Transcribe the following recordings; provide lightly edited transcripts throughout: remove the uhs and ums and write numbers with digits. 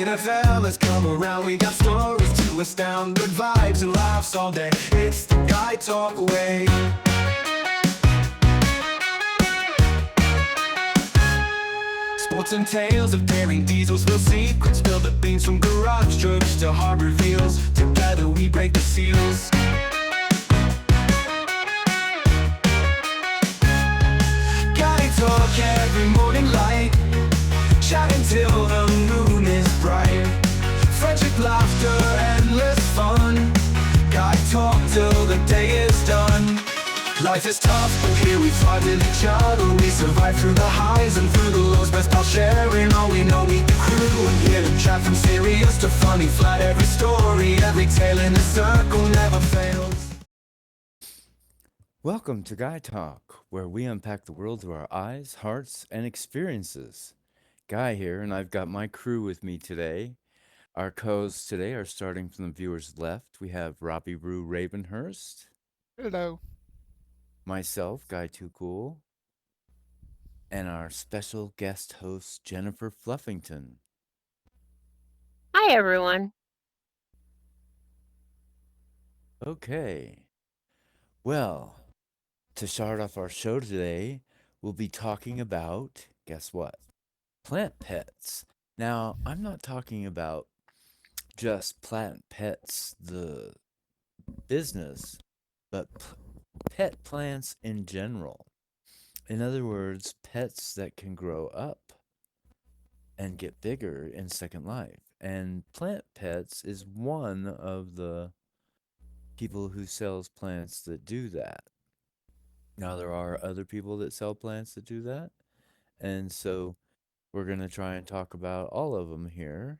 NFL has come around. We got stories to astound, good vibes and laughs all day. It's the Guy Talk way. Sports and tales of daring diesels, real secrets, spill the beans from garage jokes to hard reveals. Together we break the seals. Guy Talk every morning light, chat until the moon is bright. Friendship, laughter, endless fun. Guy Talk till the day is done. Life is tough, but here we thrive with each other. We survive through the highs and through the lows. Best pal sharing all we know, meet the crew and hear them chat from serious to funny. Flat every story, every tale in the circle never fails. Welcome to Guy Talk, where we unpack the world through our eyes, hearts, and experiences. Guy here, and I've got my crew with me today. Our co-hosts today are starting from the viewer's left. We have Robbie Rue Ravenhurst, Hello. myself, Guy Too Cool, and our special guest host, Jennifer Fluffington. Hi, everyone. Okay. Well, to start off our show today, we'll be talking about, guess what? Plant pets. Now, I'm not talking about just plant pets, the business, but pet plants in general. In other words, pets that can grow up and get bigger in Second Life. And Plant Pets is one of the people who sells plants that do that. Now, there are other people that sell plants that do that. And so we're going to try and talk about all of them here.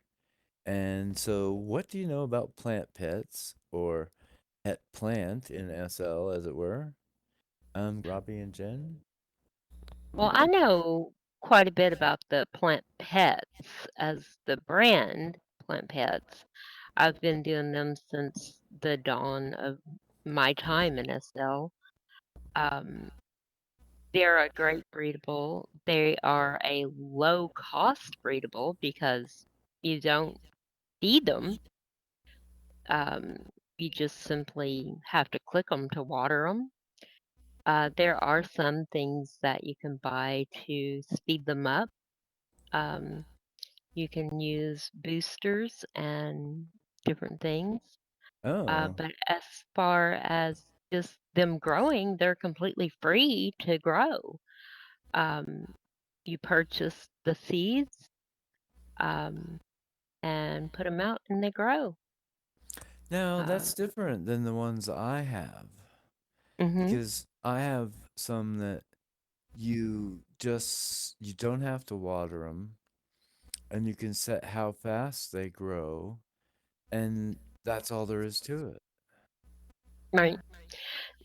And so, what do you know about Plant Pets or Pet Plant in SL, as it were? Robbie and Jen? Well, I know quite a bit about the Plant Pets as the brand Plant Pets. I've been doing them since the dawn of my time in SL. Um, they're a great breedable. They are a low cost breedable because you don't feed them. You just simply have to click them to water them. There are some things that you can buy to speed them up. You can use boosters and different things. Oh, But as far as just them growing, they're completely free to grow. Um, you purchase the seeds and put them out and they grow. now Uh, that's different than the ones I have hmm because I have some that you don't have to water them and you can set how fast they grow and that's all there is to it. Right.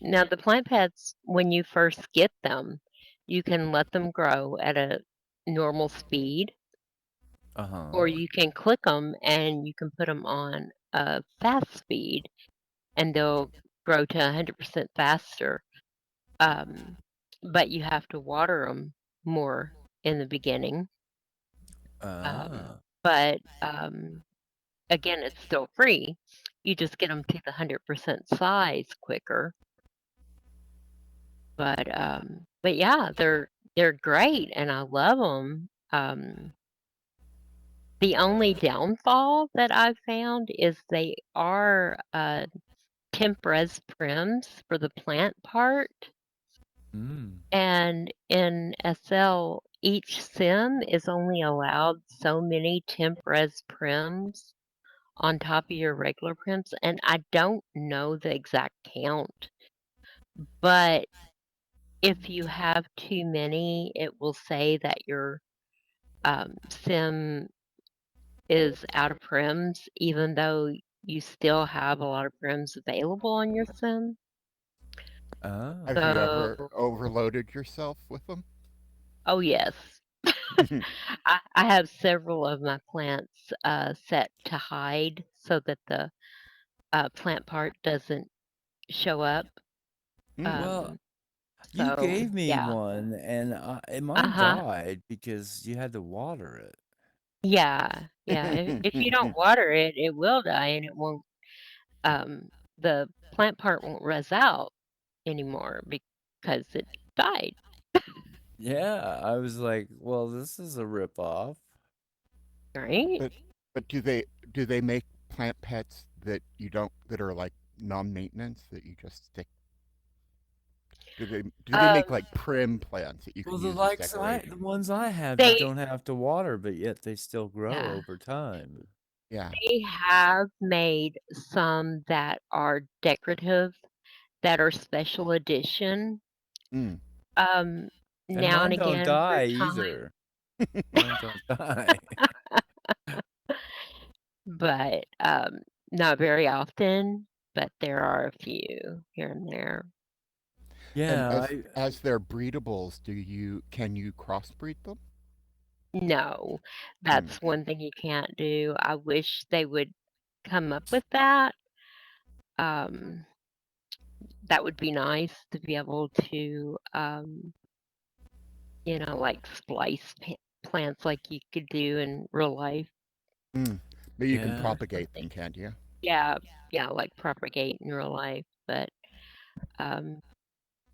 Now, the plant pads, when you first get them, you can let them grow at a normal speed, Uh-huh. or you can click them and you can put them on a fast speed, and they'll grow to 100% faster. Um, but you have to water them more in the beginning. But again, it's still free. You just get them to the 100% size quicker. But yeah, they're great, and I love them. The only downfall that I've found is they are temp res prims for the plant part, Mm. and in SL, each sim is only allowed so many temp res prims on top of your regular prims, and I don't know the exact count, but if you have too many, it will say that your sim is out of prims, even though you still have a lot of prims available on your sim. Ah. Have you ever So, overloaded yourself with them? oh yes, I have several of my plants set to hide so that the plant part doesn't show up. Hmm. Well, Um, you so gave me yeah, one and uh mine huh, died because you had to water it. yeah, Yeah, if you don't water it, it will die and it won't the plant part won't res out anymore because it died, Yeah, I was like, well, this is a ripoff. right? But do they make plant pets that you don't that are like non-maintenance that you just stick? Do they Um, make like prim plants that you Well, can the use as the decoration? ones I have, you they don't have to water, but yet they still grow yeah, over time. Yeah. they have made some that are decorative, that are special edition. Mm. Um, And now and mine don't again for die time, either. Mine don't die. but not very often. But there are a few here and there. And Yeah, as they're breedables, can you crossbreed them? No, Mm. that's one thing you can't do. I wish they would come up with that. Um, that would be nice to be able to, like splice plants like you could do in real life. Mm. But you can yeah. That's one propagate thing. them, can't you? Yeah, yeah, like propagate in real life. Um,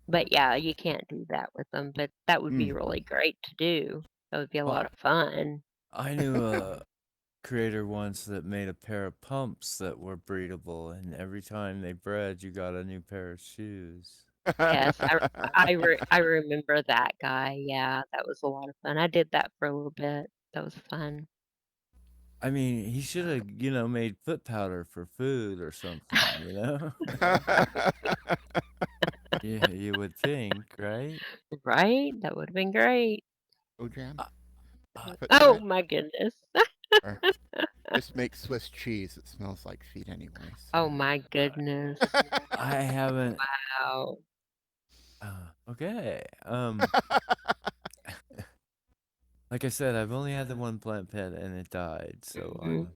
but yeah, you can't do that with them. But that would be Mm. really great to do. That would be a lot Well, of fun. I knew a creator once that made a pair of pumps that were breedable, and every time they bred, you got a new pair of shoes. Yes, I remember that guy. Yeah, that was a lot of fun. I did that for a little bit. That was fun. I mean, he should have, made foot powder for food or something, Yeah, you would think, right? Right? That would have been great. Oh, jam, Uh, uh, foot Oh thread, my goodness. or just make Swiss cheese. It smells like feet anyway. So. Oh my goodness. I haven't. Wow. Okay. Like I said, I've only had the one plant pet and it died, so Mhm.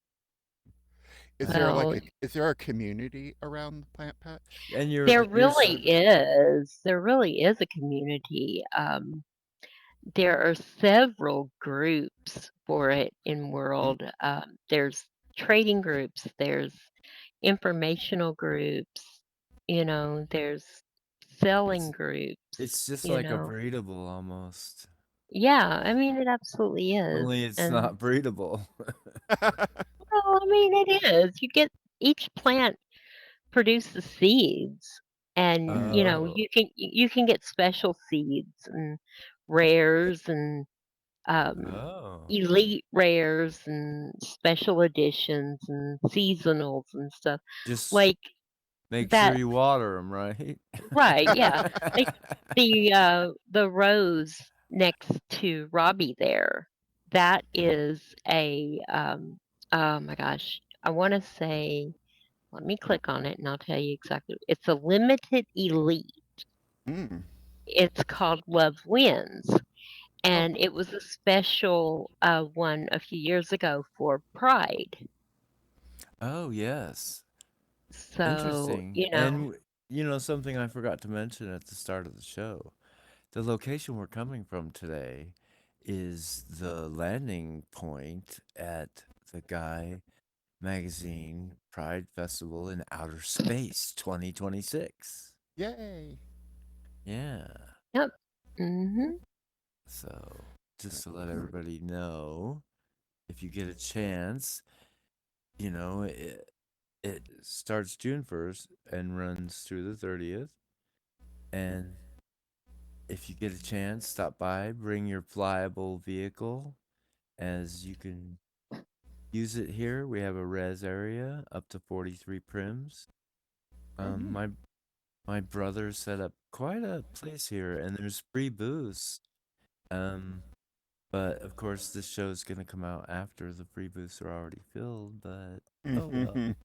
Is there uh, Well, is there a community around the plant pets? and there you're really is. There really is a community. There are several groups for it in Mm. world. There's trading groups, there's informational groups, there's selling it's groups, it's just like a breedable almost. Yeah, I mean, it absolutely is. Only it's And not breedable. well, I mean, it is. You get each plant produces seeds, and Oh. you can get special seeds and rares and um, Oh. elite rares and special editions and seasonals and stuff Just like make sure that. you water them, right? Right? Yeah, like the rose next to Robbie there. That is a oh my gosh, I want to say. Let me click on it and I'll tell you exactly. It's a limited elite. Mm. It's called Love Wins. Oh, And it was a special one a few years ago for Pride. Oh, yes. So, Interesting. And something I forgot to mention at the start of the show. The location we're coming from today is the landing point at the Guy Magazine Pride Festival in Outer Space 2026. yay! Yeah. yep. Hmm. So, just to let everybody know, if you get a chance, it starts June 1st and runs through the 30th. And if you get a chance, stop by, bring your flyable vehicle, as you can use it here. We have a res area up to 43 prims. Oh, neat. My brother set up quite a place here, and there's free booths. Um, but of course, this show's gonna come out after the free booths are already filled. But oh well.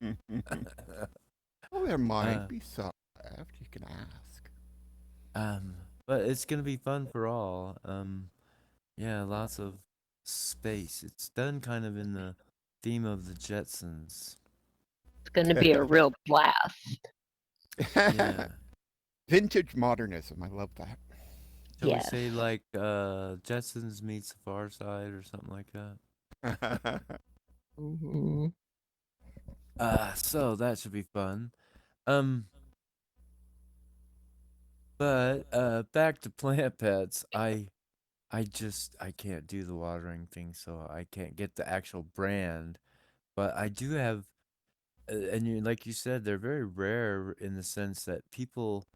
Well, there might uh, be some left. You can ask. um, but it's gonna be fun for all. Yeah, lots of space. It's done kind of in the theme of the Jetsons. It's going to be a real blast. Yeah. Vintage modernism. I love that. Shall we Yes. say like Jetsons meets the Far Side or something like that? Mhm. So that should be fun. Um, but back to plant pets. I can't do the watering thing, so I can't get the actual brand. But I do have, and like you said, they're very rare in the sense that people.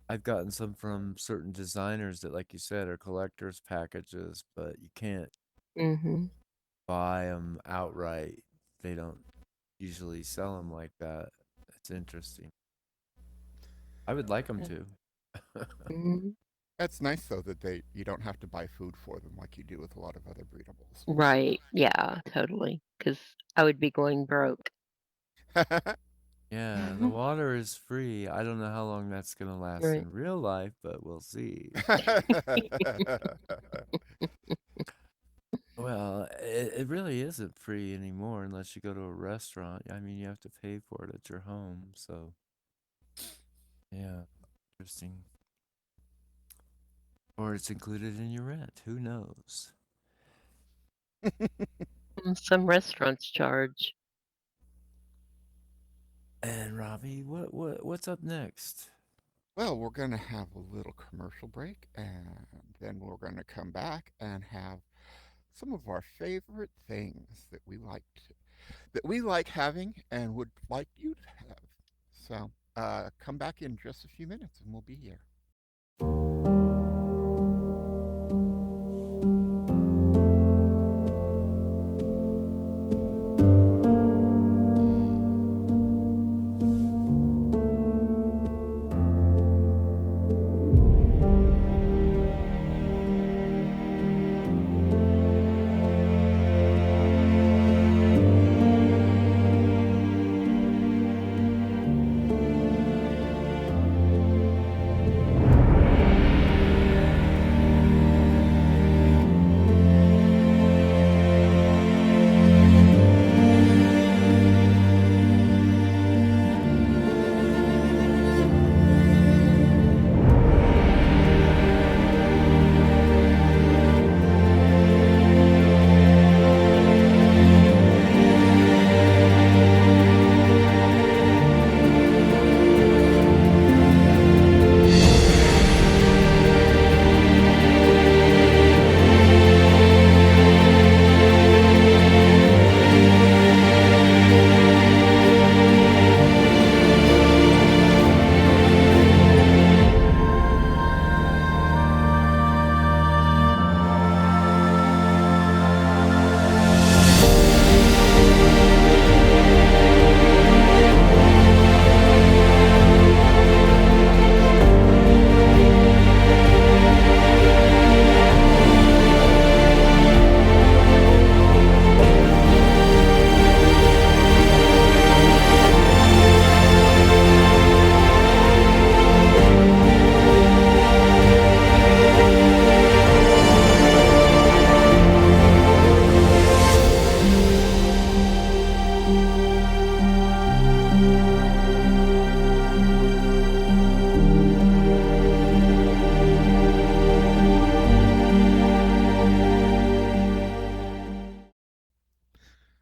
I've gotten some from certain designers that, like you said, are collector's packages, but you can't Mhm. buy them outright. They don't usually sell them like that. It's interesting. I would like them to. Mhm. It's nice though that they you don't have to buy food for them like you do with a lot of other breedables. Right. Yeah, totally. Because I would be going broke. Yeah, the water is free. I don't know how long that's gonna last Right. in real life, but we'll see. Well, it really isn't free anymore unless you go to a restaurant. I mean, you have to pay for it at your home. So, yeah, interesting. Or it's included in your rent. Who knows? Some restaurants charge. And Robbie, what's up next? Well, we're going to have a little commercial break and then we're going to come back and have some of our favorite things that we like having and would like you to have. So, come back in just a few minutes and we'll be here.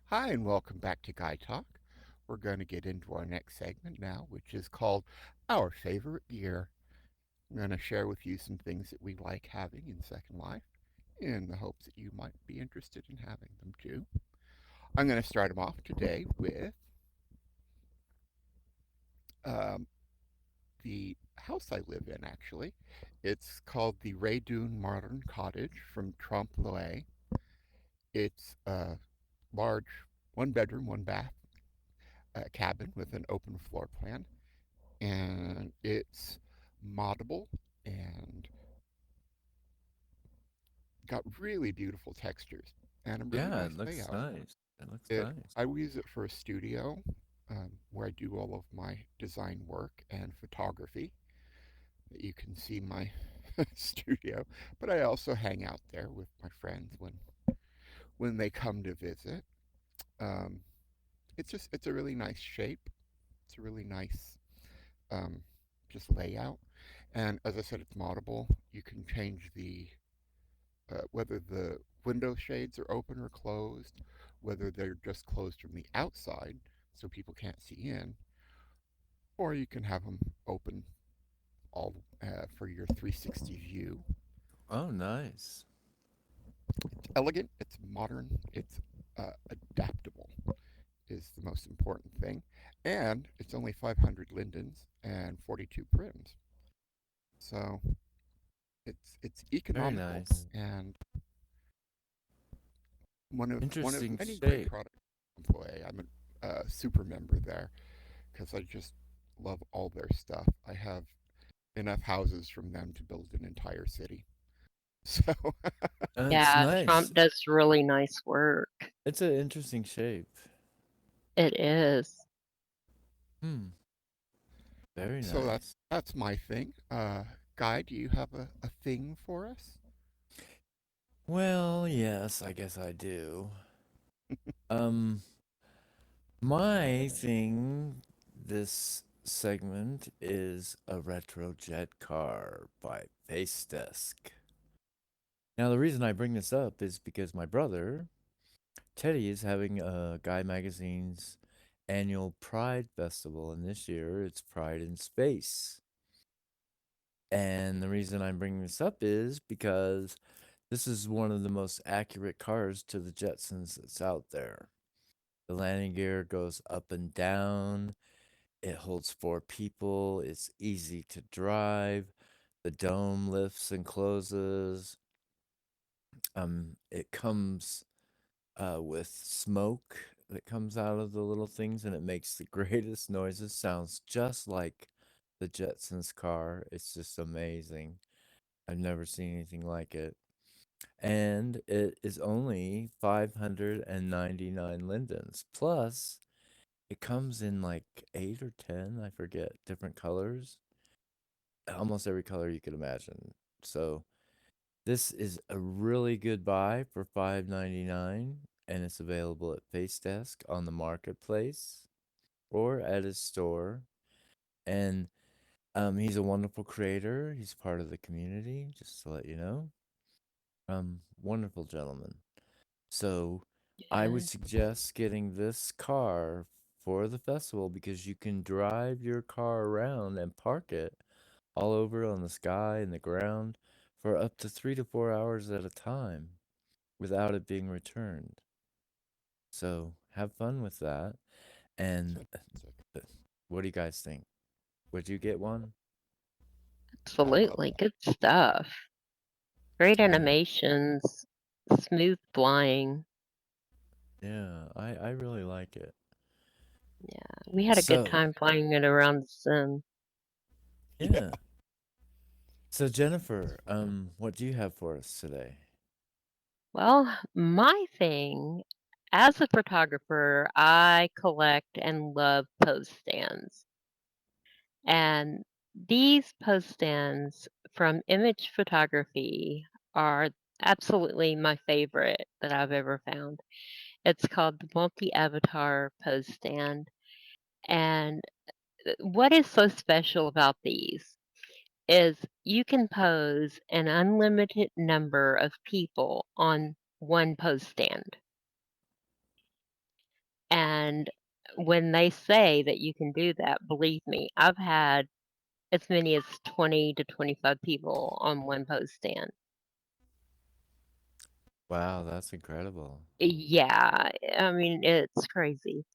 Hi, and welcome back to Guy Talk. We're going to get into our next segment now, which is called Our Favorite Gear. I'm going to share with you some things that we like having in Second Life in the hopes that you might be interested in having them too. I'm going to start them off today with um, the house I live in, actually. It's called the Ray Dune Modern Cottage from Trompe l'oeil. It's a large one bedroom, one bath cabin with an open floor plan, and it's moddable and got really beautiful textures and a really Yeah, it nice looks layout. nice. It looks It nice. I use it for a studio where I do all of my design work and photography. You can see my studio, but I also hang out there with my friends when they come to visit. Um, it's a really nice shape. It's a really nice um, just layout. And as I said, it's moddable. You can change the whether the window shades are open or closed, whether they're just closed from the outside so people can't see in, or you can have them open all for your 360 view. Oh, nice. It's elegant, it's modern, it's adaptable is the most important thing, and it's only 500 lindens and 42 prims, so it's Very economical nice. and one of Interesting many great shape. products employ. I'm a super member there because I just love all their stuff. I have enough houses from them to build an entire city. So It's Yeah, nice. Trump does really nice work. It's an interesting shape. It is. Hmm. Very so nice. that's my thing. Guy, do you have a thing for us? Well, yes, I guess I do. Um, my thing this segment is a retro jet car by Face Desk. Now, the reason I bring this up is because my brother, Teddy, is having Guy Magazine's annual Pride Festival, and this year it's Pride in Space. And the reason I'm bringing this up is because this is one of the most accurate cars to the Jetsons that's out there. The landing gear goes up and down. It holds 4 people. It's easy to drive. The dome lifts and closes. It comes with smoke that comes out of the little things, and it makes the greatest noises. Sounds just like the Jetsons car. It's just amazing. I've never seen anything like it. And it is only 599 lindens. Plus, it comes in like 8 or 10, I forget, different colors. Almost every color you could imagine. So, this is a really good buy for 599, and it's available at Face Desk on the marketplace or at his store. And he's a wonderful creator. He's part of the community, just to let you know. Wonderful gentleman. So I would Yeah. suggest getting this car for the festival because you can drive your car around and park it all over on the sky and the ground for up to 3 to 4 hours at a time without it being returned. So have fun with that. And Fantastic. what do you guys think? Would you get one? I love Absolutely. that. Good stuff. Great Yeah. animations, smooth flying. Yeah, I really like it. Yeah. We had a good So, time flying it around the sim. Yeah. yeah. So Jennifer, what do you have for us today? Well, my thing, as a photographer, I collect and love post stands. And these post stands from image photography are absolutely my favorite that I've ever found. It's called the multi-avatar post stand. And what is so special about these is you can pose an unlimited number of people on one post stand. And when they say that you can do that, believe me, I've had as many as 20 to 25 people on one post stand. Wow, that's incredible. Yeah, I mean, it's crazy.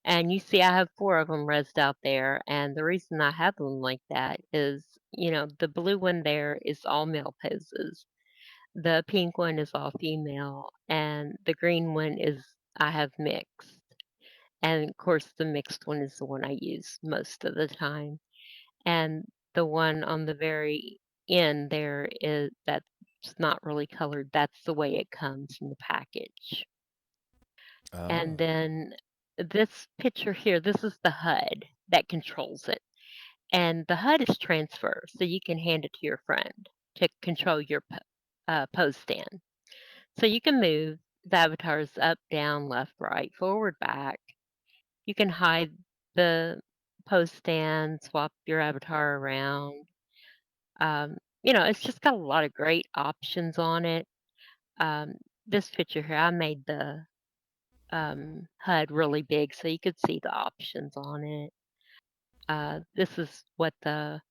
And you see, I have four of them rezzed out there. And the reason I have them like that is, the blue one there is all male poses. The pink one is all female. And the green one is, I have mixed. And of course, the mixed one is the one I use most of the time. And the one on the very end there is that's not really colored. That's the way it comes in the package. And Oh, then this picture here, this is the HUD that controls it. And the HUD is transfer, so you can hand it to your friend to control your pose stand. So you can move the avatars up, down, left, right, forward, back. You can hide the pose stand, swap your avatar around. It's just got a lot of great options on it. Um, this picture here, I made the HUD really big so you could see the options on it. This is what the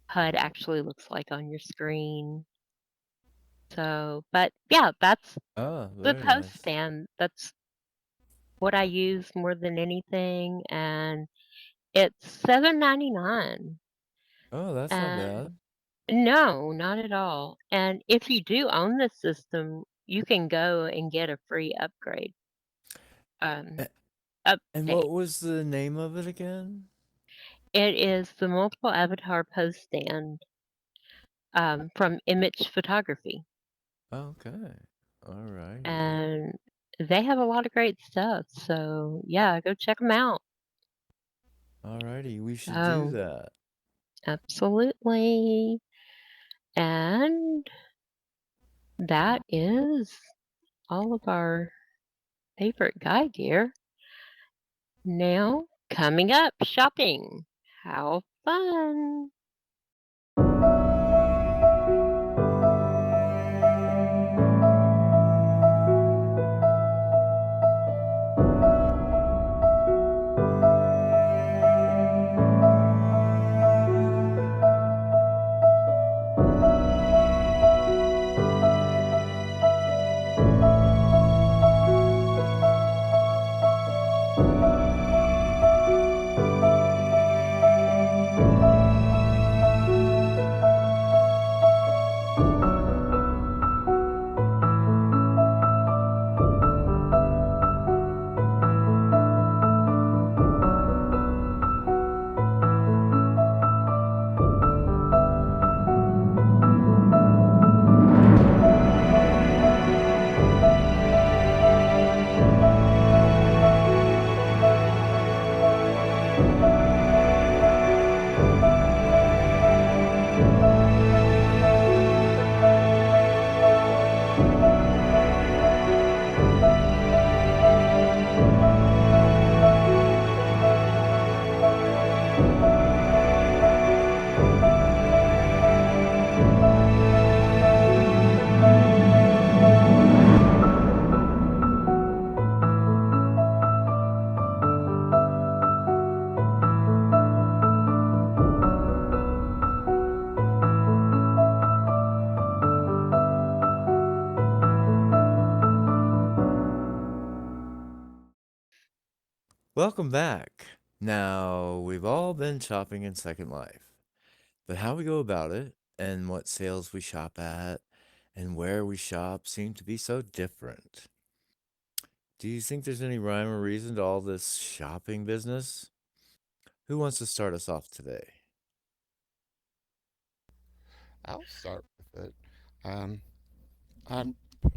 HUD actually looks like on your screen. So, but yeah, that's Oh, the very post nice. stand. That's what I use more than anything, and it's $7.99. Oh, that's not And bad. no, not at all. And if you do own the system, you can go and get a free upgrade, um, A- And update. what was the name of it again? It is the multiple avatar post stand from Image Photography, Okay. Alrighty. and they have a lot of great stuff. So yeah, go check them out. Alrighty, we should do So that. absolutely, and that is all of our favorite guy gear. Now, coming up, shopping. How fun! Welcome back. Now, we've all been shopping in Second Life, but how we go about it and what sales we shop at and where we shop seem to be so different. Do you think there's any rhyme or reason to all this shopping business? Who wants to start us off today? I'll start with it. Um, I'm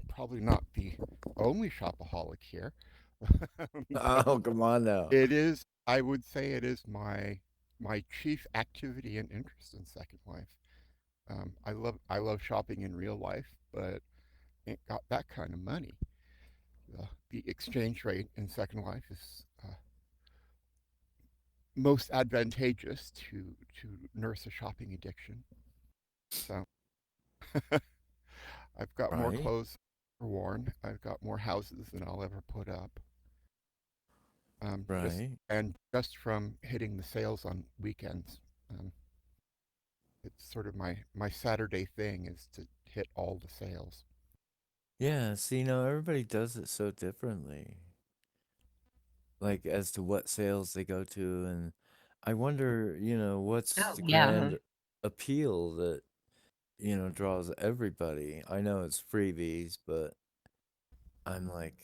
probably not the only shopaholic here, but Oh, come on now. it is. I would say it is my chief activity and interest in Second Life. I love shopping in real life, but ain't got that kind of money. The exchange rate in Second Life is most advantageous to nurse a shopping addiction. So I've got more Right, clothes worn. I've got more houses than I'll ever put up. Just right. and just from hitting the sales on weekends. Um, it's sort of my Saturday thing is to hit all the sales. Yeah, see, everybody does it so differently, like as to what sales they go to. And I wonder, what's Oh the yeah. grand appeal that, draws everybody. I know it's freebies, but I'm like,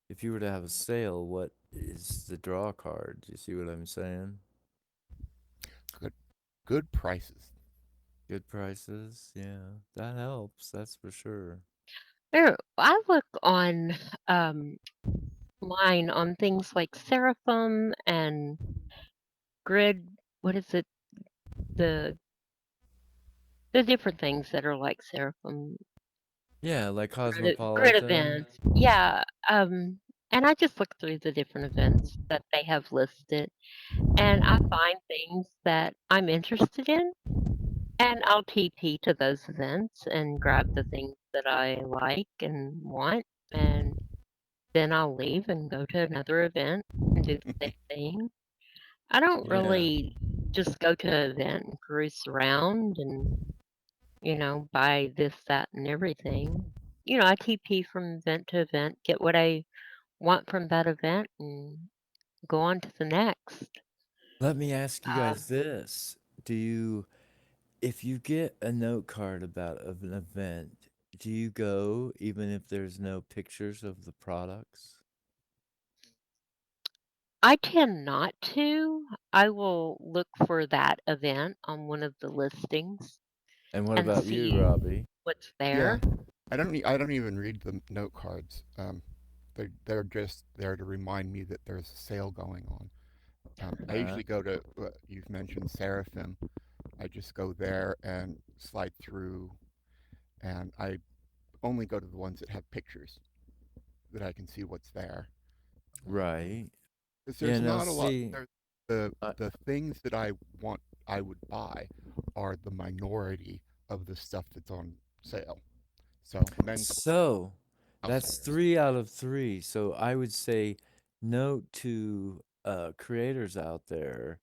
if you were to have a sale, what is the draw card? Do you see what I'm saying? Good good prices. Good prices, yeah, that helps, that's for sure. There, I look on um line on things like Seraphim and Grid. What is it? The the different things that are like Seraphim Yeah, like grid Cosmopolitan. events. Yeah. And I just look through the different events that they have listed, and I find things that I'm interested in, and I'll TP to those events and grab the things that I like and want, and then I'll leave and go to another event and do the same thing. I don't Yeah. really just go to an event and cruise around and, buy this, that, and everything. I TP from event to event, get what I want from that event, and go on to the next. Let me ask you Uh, guys this. Do you, if you get a note card about an event, do you go even if there's no pictures of the products? I tend not to. I will look for that event on one of the listings And what and about you, see Robbie? what's Yeah, there. I don't even read the note cards. They're just there to remind me that there's a sale going on. I Uh, usually go to you've mentioned Seraphim. I just go there and slide through, and I only go to the ones that have pictures that I can see what's there. right. Because Yeah, there's no, not a lot. see, I, The things that I want I would buy are the minority of the stuff that's on sale. So men's so that's housewares. 3 out of 3. So I would say note to creators out there,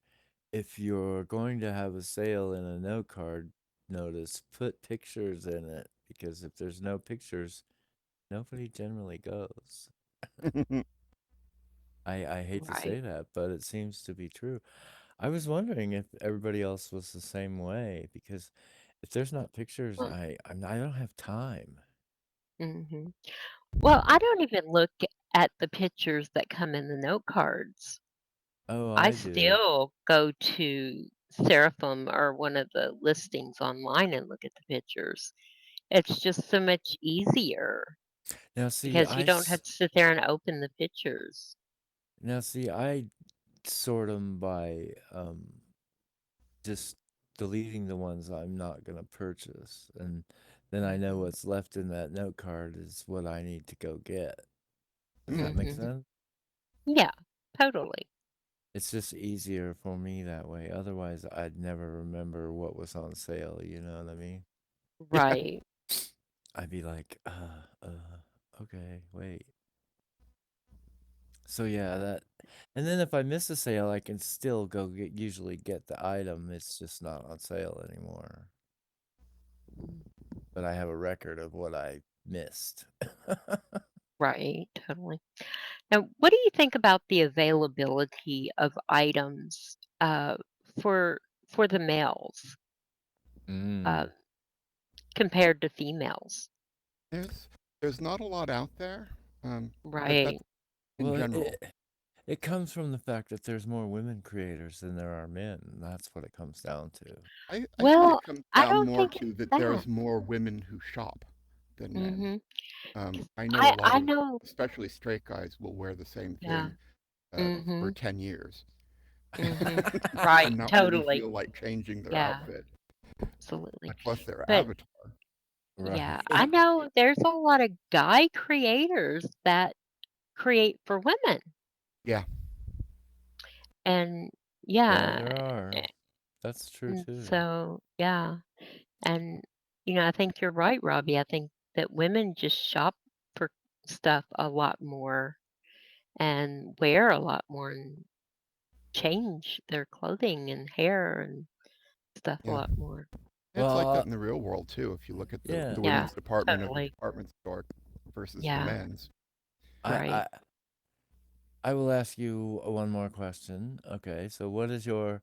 if you're going to have a sale in a note card notice, put pictures in it because if there's no pictures, nobody generally goes. I hate to say Right. that, but it seems to be true. I was wondering if everybody else was the same way because if there's not pictures, I don't have time. Mm-hmm. Well, I don't even look at the pictures that come in the note cards. Oh, I I do. still go to Seraphim or one of the listings online and look at the pictures. It's just so much easier Now see, because you don't have to sit there and open the pictures. I sort them by just deleting the ones I'm not gonna purchase, and then I know Hmm. what's left in that note card is what I need to go get. Does that make Hmm. sense? Yeah, totally. It's just easier for me that way. Otherwise, I'd never remember what was on sale. You know what I mean? Yeah. Right. I'd be like, okay, wait. So yeah, that, and then if I miss a sale, I can still go usually get the item. It's just not on sale anymore. Mm. But I have a record of what I missed. Right, totally. Now, what do you think about the availability of items for the males uh, Mm. compared to females? There's there's not a lot out there, but that's Right. in Well, general. it comes from the fact that there's more women creators than there are men. That's what it comes down to. I think Well, it comes I down don't more think to it's that that. there's more women who shop than men. Mhm. 'Cause I know a lot I of, know. especially straight guys, will wear the same Yeah. thing for Mhm. 10 years Mhm. Right. and not really Totally. feel like changing their Yeah. outfit, Absolutely. much less their But avatar. yeah, I Right. know there's a lot of guy creators that create for women, Yeah, and Yeah, yeah, there are. That's true and too. so yeah, and I think you're right, Robbie. I think that women just shop for stuff a lot more and wear a lot more and change their clothing and hair and stuff a yeah. lot more. It's like Well, that in the real world too. If you look at yeah. the Yeah, women's department of a totally. department store versus the Yeah, men's. I right. I I will ask you one more question. Okay, so what is your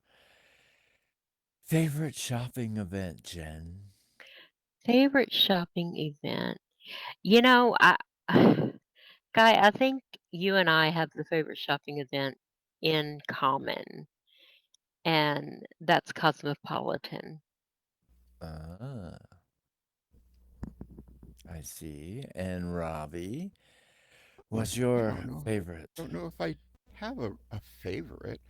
favorite shopping event, Jen? Favorite shopping event. I Guy, I think you and I have the favorite shopping event in common, and that's Cosmopolitan. Ah, I see. And Robbie, Oh, what's I your don't know. I favorite? don't know if I have a favorite.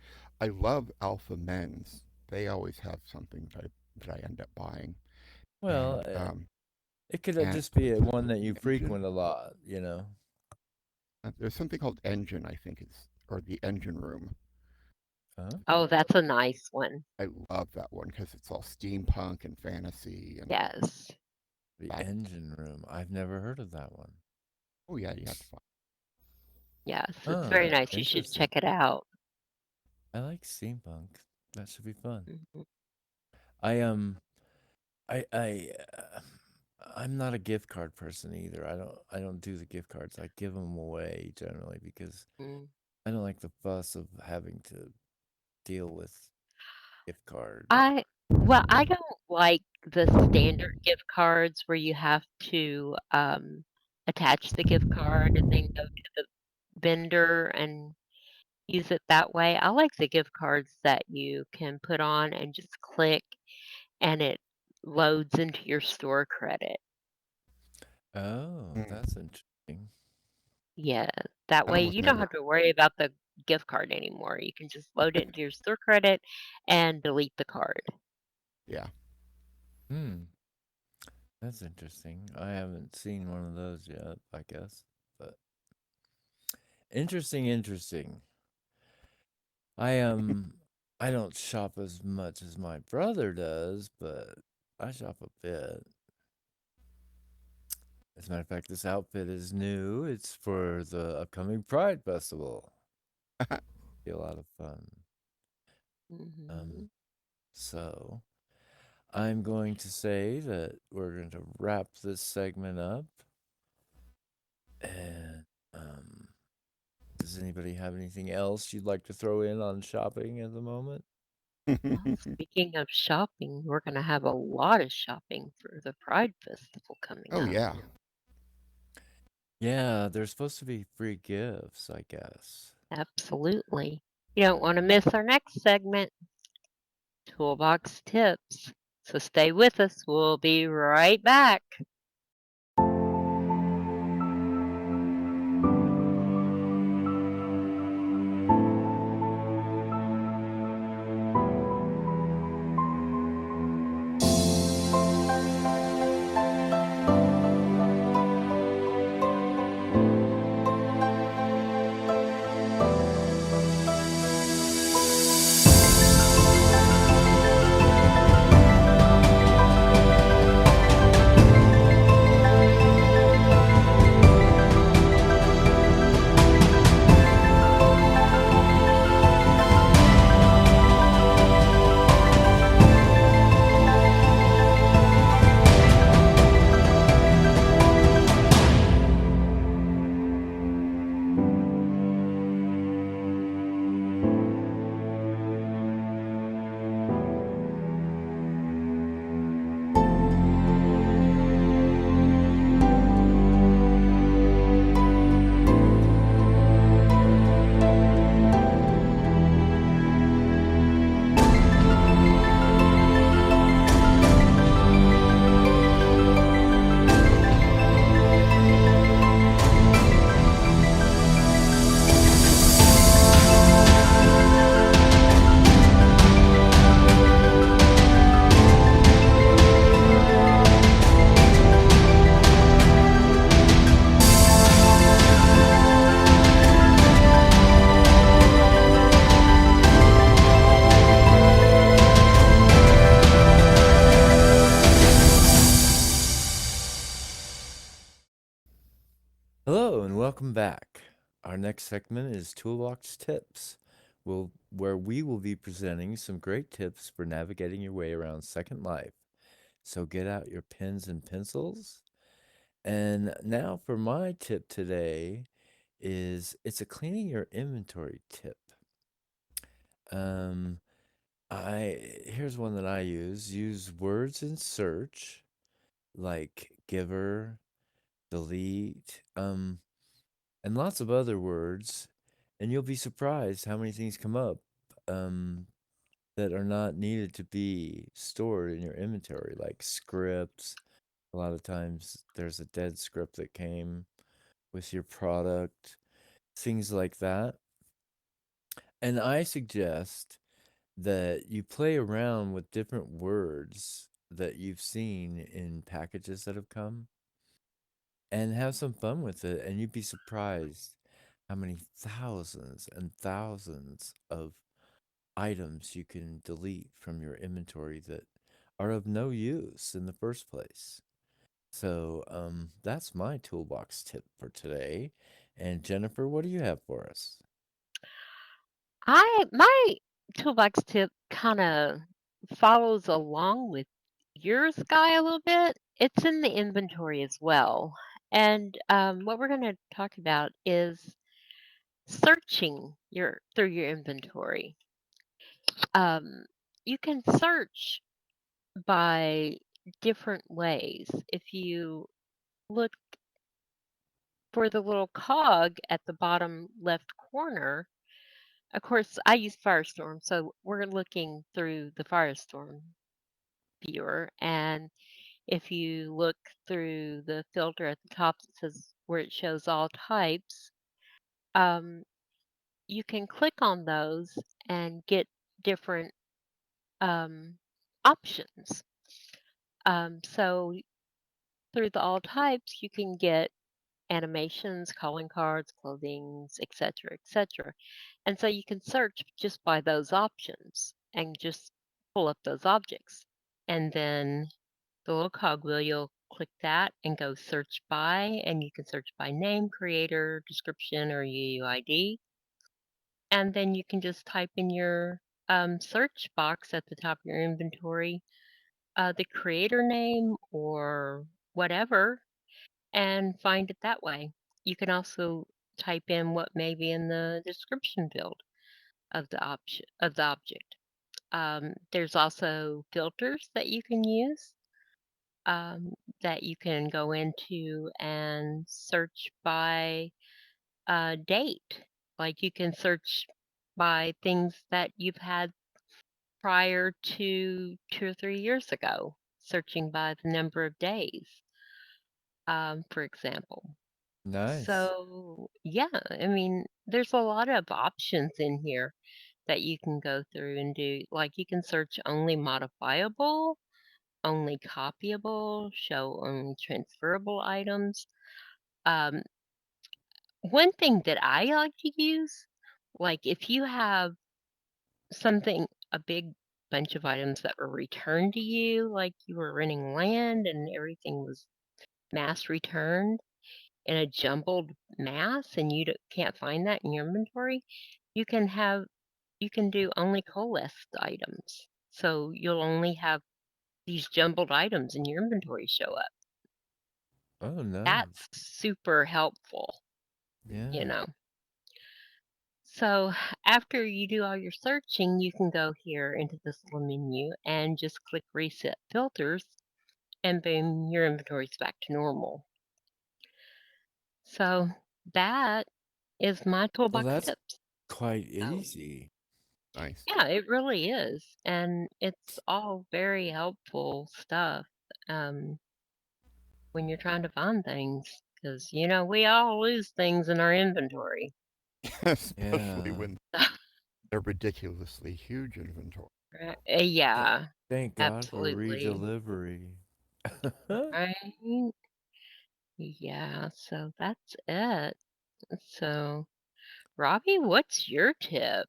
I love Alpha Men's. They always have something that I end up buying. Well, And it could and just be one that you Engine. frequent a lot, you know? There's something called Engine, I think it's, or the Engine Room. Oh, Okay. that's a nice one. I love that one because it's all steampunk and fantasy, and Yes. The That engine room. I've never heard of that one. oh yeah, you have to find. Yes, it's very Oh, nice. You should interesting. check it out. I like steampunk. That should be fun. Mhm. I I I'm not a gift card person either. I don't do the gift cards. I give them away generally because Mm. I don't like the fuss of having to deal with gift card. I well, I don't like the standard gift cards where you have to attach the gift card and then go to the vendor and use it that way. I like the gift cards that you can put on and just click and it loads into your store credit. Oh, Mm, that's interesting. Yeah, that I way was you don't never. have to worry about the gift card anymore. You can just load it into your store credit and delete the card. Yeah. Hmm, that's interesting. I haven't seen one of those yet, I guess. But interesting, interesting. I I don't shop as much as my brother does, but I shop a bit. As a matter of fact, this outfit is new. It's for the upcoming Pride Festival. Be a lot of fun. Um, Mhm. so I'm going to say that we're going to wrap this segment up. And does anybody have anything else you'd like to throw in on shopping at the moment? Well, speaking of shopping, we're going to have a lot of shopping for the Pride Festival coming Oh up. yeah. Yeah, there's supposed to be free gifts, I guess. Absolutely. You don't want to miss our next segment, Toolbox Tips. So stay with us. We'll be right back. Hello and welcome back. Our next segment is Toolbox Tips, where we will be presenting some great tips for navigating your way around Second Life. So get out your pens and pencils. And now for my tip today is it's a cleaning your inventory tip. Um, I here's one that I use. Use words in search like giver, delete, and lots of other words, and you'll be surprised how many things come up um, that are not needed to be stored in your inventory, like scripts. A lot of times there's a dead script that came with your product, things like that. And I suggest that you play around with different words that you've seen in packages that have come and have some fun with it. And you'd be surprised how many thousands and thousands of items you can delete from your inventory that are of no use in the first place. So, that's my toolbox tip for today. And Jennifer, what do you have for us? My toolbox tip kind of follows along with yours, Guy, a little bit. It's in the inventory as well. And what we're going to talk about is searching your through your inventory. Um, you can search by different ways. If you look for the little cog at the bottom left corner, of course, I use Firestorm, so we're looking through the Firestorm viewer. And if you look through the filter at the top that says where it shows all types, um, you can click on those and get different um, options. So through the all types, you can get animations, calling cards, clothings, etc., etc. And so you can search just by those options and just pull up those objects. And then the little cogwheel, you'll click that and go search by, and you can search by name, creator, description, or UUID. And then you can just type in your search box at the top of your inventory the creator name or whatever and find it that way. You can also type in what may be in the description field of the option of the object. There's also filters that you can use um, that you can go into and search by date. Like you can search by things that you've had prior to 2 or 3 years ago, searching by the number of days, for example. Nice. So, yeah, I mean, there's a lot of options in here that you can go through and do. Like, you can search only modifiable, only copyable, show only transferable items. Um, one thing that I like to use, like, if you have something, a big bunch of items that were returned to you, like you were renting land and everything was mass returned in a jumbled mass and can't find that in your inventory, you can have you can do only coalesced items. So you'll only have these jumbled items in your inventory show up. Oh, That's nice. super helpful, you Yeah. know. So after you do all your searching, you can go here into this little menu and just click reset filters and boom, your inventory's back to normal. So that is my Well, toolbox that's tips. quite So easy. Nice. yeah, it really is. And it's all very helpful stuff um, when you're trying to find things. Because, we all lose things in our inventory. Especially Yeah. when they're ridiculously huge inventory. Right? Th- Yeah, Thank God for absolutely. redelivery. Right? Yeah, so that's it. So, Robbie, what's your tip?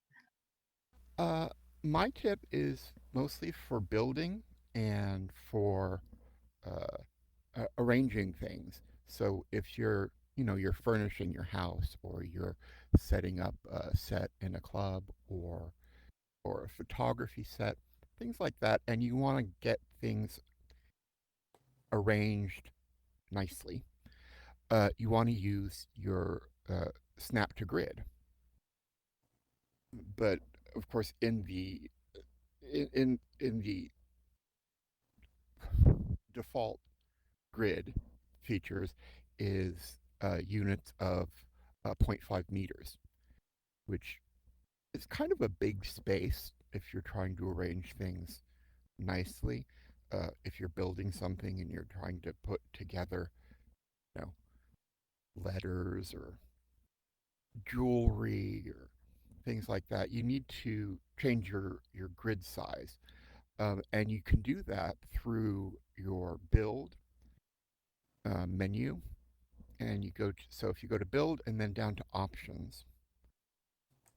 Uh, my tip is mostly for building and for uh, arranging things. So if you're furnishing your house or you're setting up a set in a club or a photography set, things like that, and you want to get things arranged nicely, you want to use your snap to grid. But of course, in the default grid features is units of zero point 0.5 meters, which is kind of a big space if you're trying to arrange things nicely. If you're building something and you're trying to put together, you know, letters or jewelry or things like that, you need to change your grid size. And you can do that through your build menu. And so if you go to build and then down to options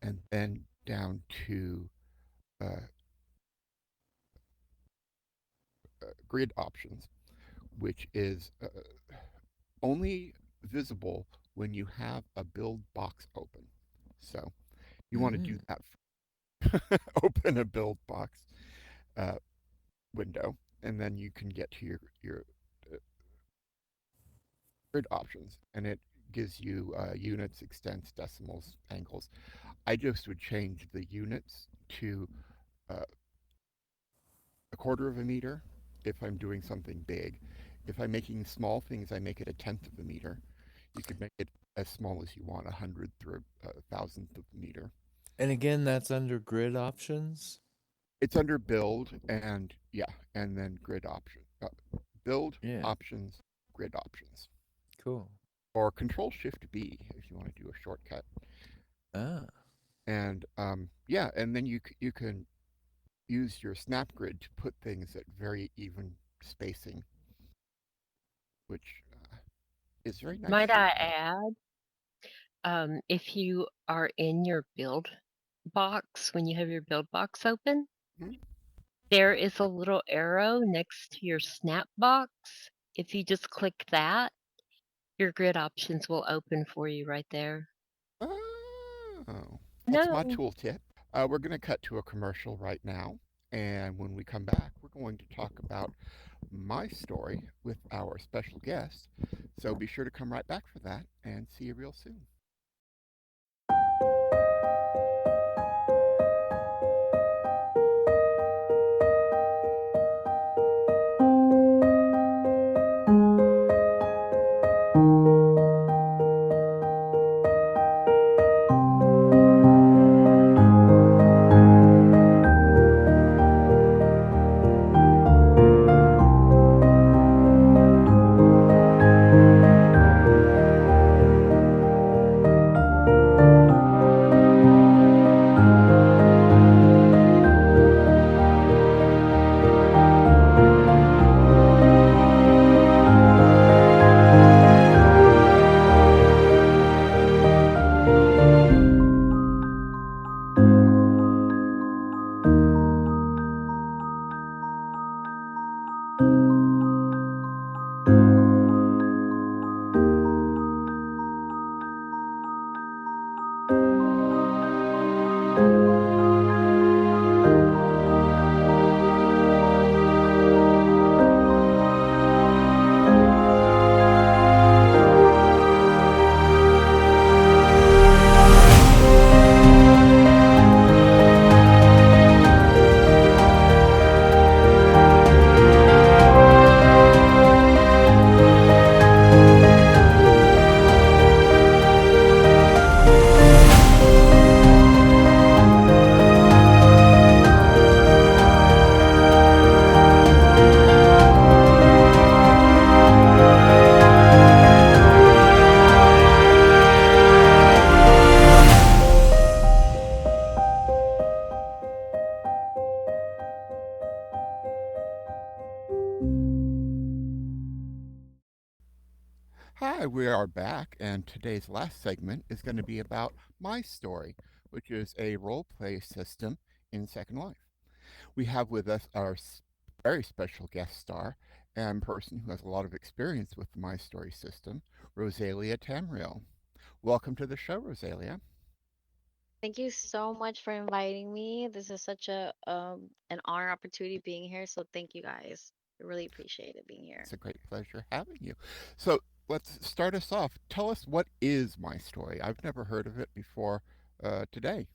and then down to uh, grid options, which is only visible when you have a build box open. So you want to do Mm. that. Open a build box uh, window, and then you can get to your uh, grid options, and it gives you units, extents, decimals, angles. I just would change the units to uh, a quarter of a meter if I'm doing something big. If I'm making small things, I make it a tenth of a meter. You could make it as small as you want, a hundredth or a thousandth of a meter. And again, that's under grid options. It's under build and yeah, and then grid option. Build Yeah, options, grid options, cool. or Control Shift B if you want to do a shortcut. Ah, And yeah, and then you can use your snap grid to put things at very even spacing, which is very nice Might to I have. add, if you are in your build box, when you have your build box open, Mhm. there is a little arrow next to your snap box. If you just click that, your grid options will open for you right there. Oh, that's my No. tooltip. We're going to cut to a commercial right now. And when we come back, we're going to talk about my story with our special guest. So be sure to come right back for that and see you real soon. Hi, we are back, and today's last segment is going to be about my story, which is a role play system in Second Life. We have with us our very special guest star and person who has a lot of experience with the My Story system, Rosalia Tamriel. Welcome to the show, Rosalia. Thank you so much for inviting me. This is such a an honor opportunity being here. So thank you guys. I really appreciate it being here. It's a great pleasure having you. So let's start us off. Tell us, what is My Story? I've never heard of it before today.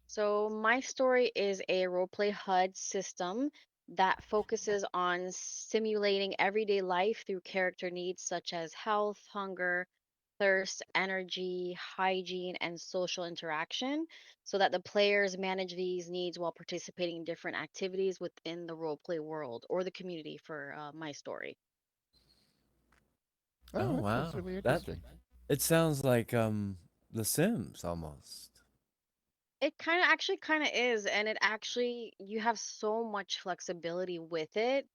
So my story is a roleplay HUD system that focuses on simulating everyday life through character needs such as health, hunger, thirst, energy, hygiene, and social interaction, so that the players manage these needs while participating in different activities within the roleplay world or the community for my story. Oh, oh that's wow. really That interesting. it sounds like The Sims almost. It kind of is, and it actually you have so much flexibility with it.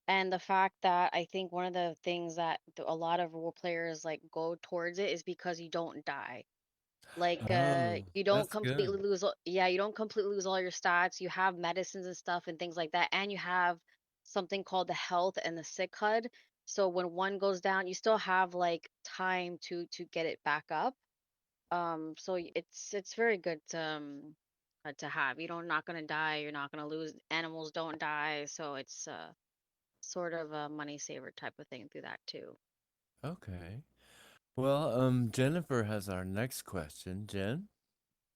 And the fact that I think one of the things that a lot of role players like go towards it is because you don't die. Like Oh, you don't that's good. completely lose yeah, you don't completely lose all your stats. You have medicines and stuff and things like that, and you have something called the health and the sick HUD. So when one goes down, you still have like time to get it back up. So it's very good to have. You don't not gonna die. You're not gonna lose. Animals don't die, so it's sort of a money saver type of thing through that too. Okay. Well, Jennifer has our next question. Jen?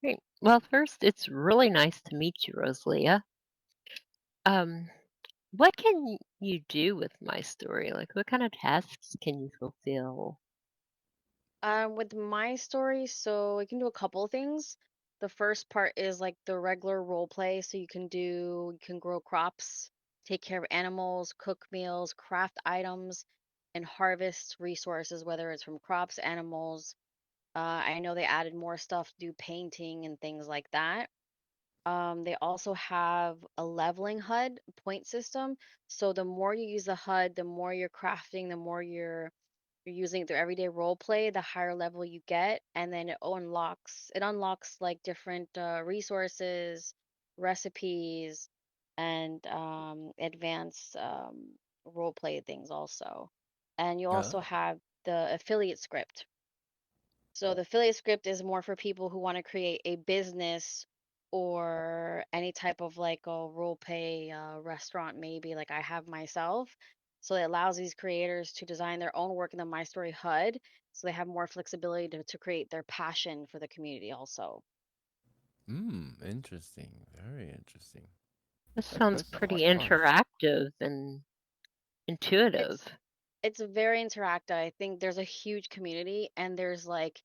Great. Well, first, it's really nice to meet you, Rosalia. Um, what can you do with my story? Like, what kind of tasks can you fulfill? With my story, so I can do a couple of things. The first part is like the regular role play. So you can grow crops, take care of animals, cook meals, craft items, and harvest resources, whether it's from crops, animals. I know they added more stuff to do painting and things like that. They also have a leveling HUD point system. So the more you use the HUD, the more you're crafting, the more you're using their everyday role play, the higher level you get, and then it unlocks like different resources, recipes, and advanced role play things also. And you Yeah. also have the affiliate script. So the affiliate script is more for people who want to create a business or any type of like a role play restaurant, maybe like I have myself. So it allows these creators to design their own work in the My Story HUD, so they have more flexibility to create their passion for the community also. Interesting. Very interesting. This sounds That sounds pretty fun. interactive and It's intuitive. it's very interactive. I think there's a huge community and there's like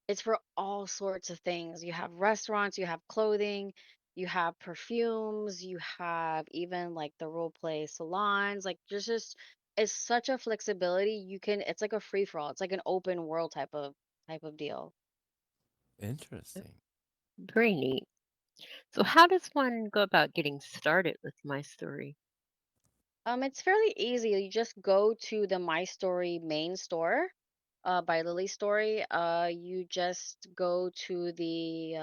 it's for all sorts of things. You have restaurants, you have clothing, you have perfumes, you have even like the role play salons. Like there's just it's such a flexibility. It's like a free for all. It's like an open world type of deal. Interesting. Very neat. So, how does one go about getting started with my story? It's fairly easy. You just go to the My Story main store, by Lily Story. You just go to the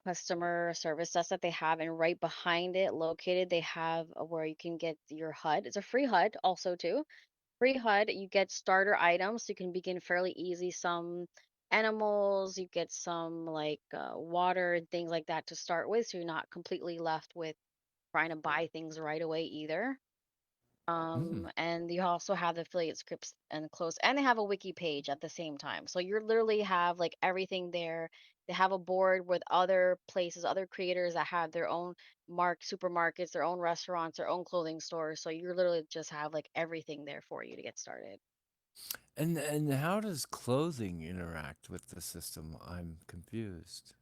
customer service desk that they have, and right behind it located they have where you can get your HUD. It's a free HUD also too. Free HUD, you get starter items, so you can begin fairly easy. Some animals, you get some like water and things like that to start with, so you're not completely left with trying to buy things right away either. Mm. And you also have the affiliate scripts and close, and they have a wiki page at the same time. So you literally have like everything there. They have a board with other places, other creators that have their own supermarkets, their own restaurants, their own clothing stores. So you literally just have like everything there for you to get started. And how does clothing interact with the system? I'm confused.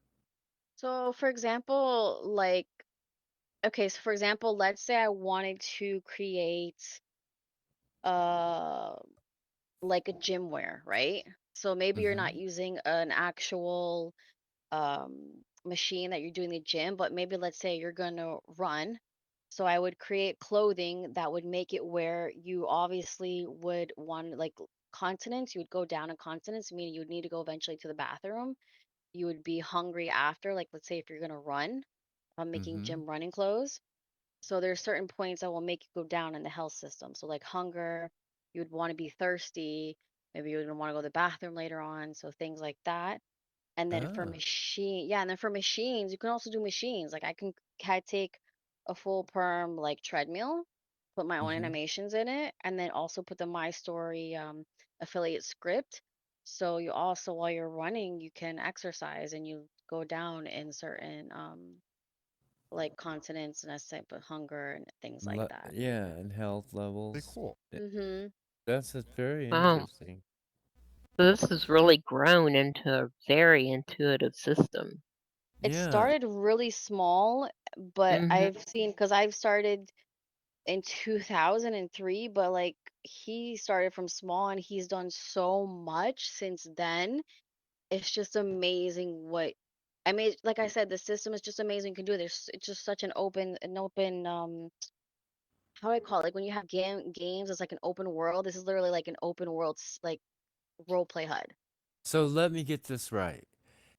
So for example, like okay, so for example, let's say I wanted to create uh like a gym wear, right? So maybe you're not Mm-hmm. using an actual machine that you're doing the gym, but maybe let's say you're gonna run. So I would create clothing that would make it where you obviously would want like continence. You would go down in continence, meaning you would need to go eventually to the bathroom. You would be hungry after, like let's say if you're gonna run, I'm making Mm-hmm. gym running clothes. So there's certain points that will make you go down in the health system. So like hunger, you would want to be thirsty. Maybe you would want to go to the bathroom later on. So things like that. And then for Ah. machine, yeah, and then for machines, you can also do machines. Like I take a full perm like treadmill, put my own Mm-hmm. animations in it, and then also put the My Story affiliate script. So you also while you're running, you can exercise and you go down in certain like continents and a type of hunger and things like that. Yeah, and health Pretty levels. cool. Mhm. That's very Wow. interesting. So this has really grown into a very intuitive system. It Yeah. started really small, but Hmm. I've seen because I've started in 2003, but like he started from small and he's done so much since then. It's just amazing what I mean, like I said, the system is just amazing. You can do it. It's just such an open how do I call it? Like when you have games, it's like an open world. This is literally like an open world like role play HUD. So let me get this right.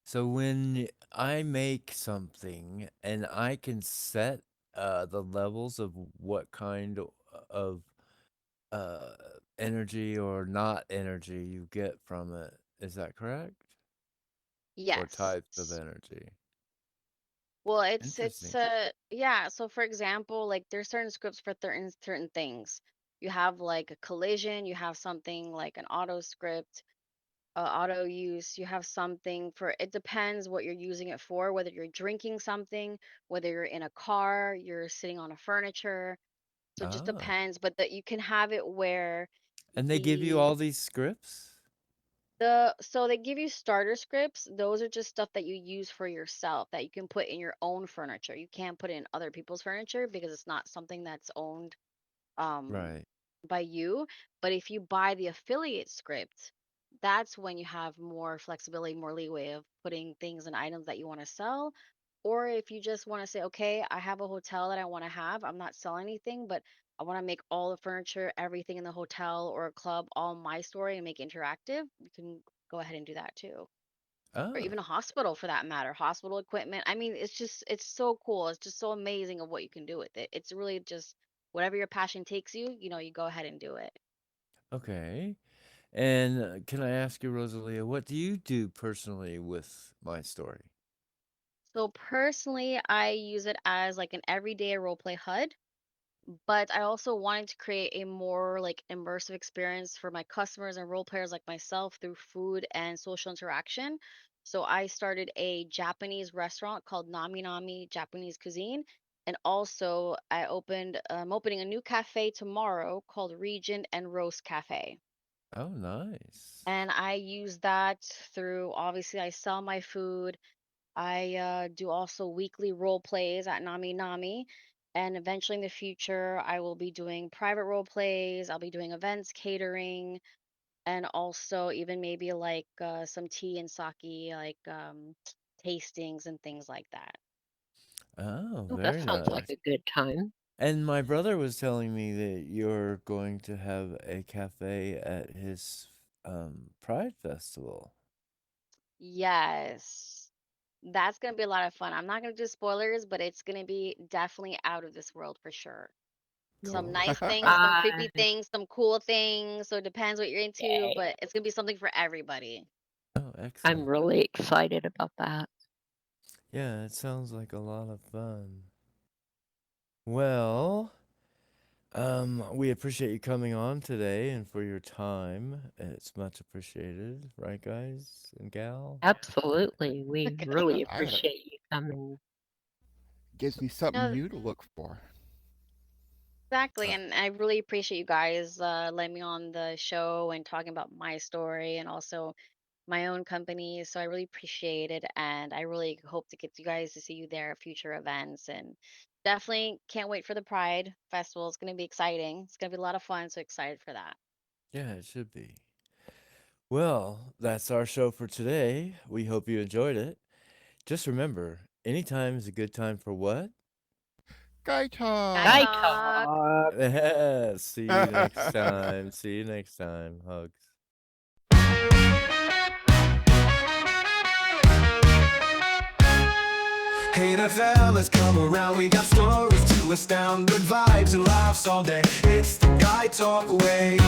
So when I make something and I can set the levels of what kind of uh energy or not energy you get from it. Is that correct? Or Yes. types of energy. Well, it's Interesting. yeah, so for example, like there's certain scripts for certain things. You have like a collision, you have something like an auto script, auto use, you have something for it depends what you're using it for, whether you're drinking something, whether you're in a car, you're sitting on a furniture. So it just Ah. depends, but that you can have it where And they give you the all these scripts? so they give you starter scripts. Those are just stuff that you use for yourself that you can put in your own furniture. You can't put it in other people's furniture because it's not something that's owned um Right. by you. But if you buy the affiliate script, that's when you have more flexibility, more leeway of putting things and items that you want to sell. Or if you just want to say, okay, I have a hotel that I want to have, I'm not selling anything, but I want to make all the furniture, everything in the hotel or a club, all my story and make it interactive, you can go ahead and do that too. Or Oh, even a hospital for that matter, hospital equipment. I mean, it's so cool. It's just so amazing of what you can do with it. It's really just whatever your passion takes you, you go ahead and do it. okay. And can I ask you, Rosalia, what do you do personally with my story? So personally, I use it as like an everyday role play HUD, but I also wanted to create a more like immersive experience for my customers and role players like myself through food and social interaction. So I started a Japanese restaurant called Nami Nami Japanese Cuisine. And also I'm opening a new cafe tomorrow called Regent and Roast Cafe. Oh, nice. And I use that through obviously I sell my food. I do also weekly role plays at Nami Nami. And eventually in the future, I will be doing private role plays. I'll be doing events, catering, and also even maybe like some tea and sake, like tastings and things like that. Oh, Oh, that very sounds like nice. a good time. And my brother was telling me that you're going to have a cafe at his Pride Festival. Yes, that's going to be a lot of fun. I'm not going to do spoilers, but it's going to be definitely out of this world for sure. Some Cool. nice things, some creepy I things, some cool things. So it depends what you're into, yeah, but it's gonna be something for everybody. Oh, I'm excellent. really excited about that. Yeah, it sounds like a lot of fun. Well, we appreciate you coming on today and for your time. It's much appreciated, right, guys and gal? Absolutely. We really I appreciate you coming. gives me something No, new to look for. exactly, Uh, and I really appreciate you guys letting me on the show and talking about my story and also my own company. So I really appreciate it, and I really hope to get you guys to see you there at future events. And definitely can't wait for the Pride Festival. It's gonna be exciting. It's gonna be a lot of fun. So excited for that. yeah, it should be. Well, that's our show for today. We hope you enjoyed it. Just remember, anytime is a good time for what? Guy Guy talk. Guy talk. talk. See you next time. See you next time. Hugs. Hey there, fellas, come around. We got stories to astound, good vibes and laughs all day. It's the Guy Talk way.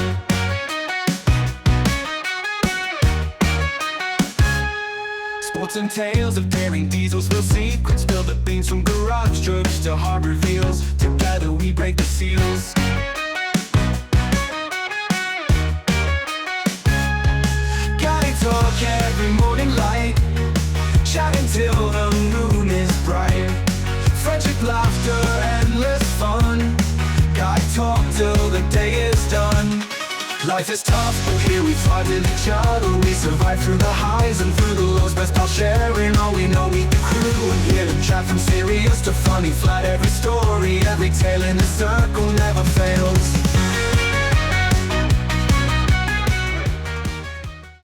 Sports and tales of daring diesels, will secrets, spill the beans from garage trucks to harbor reveals. Together we break the seals. Guy Talk every morning light, chat until the moon is bright. Friendship, laughter, endless fun. Guy Talk till the day is done. Life is tough, but here we fight with each other. We survive through the highs and through the lows. Best pal sharing all we know, meet the crew and hear them chat from serious to funny. Flat every story, every tale in the circle never fails.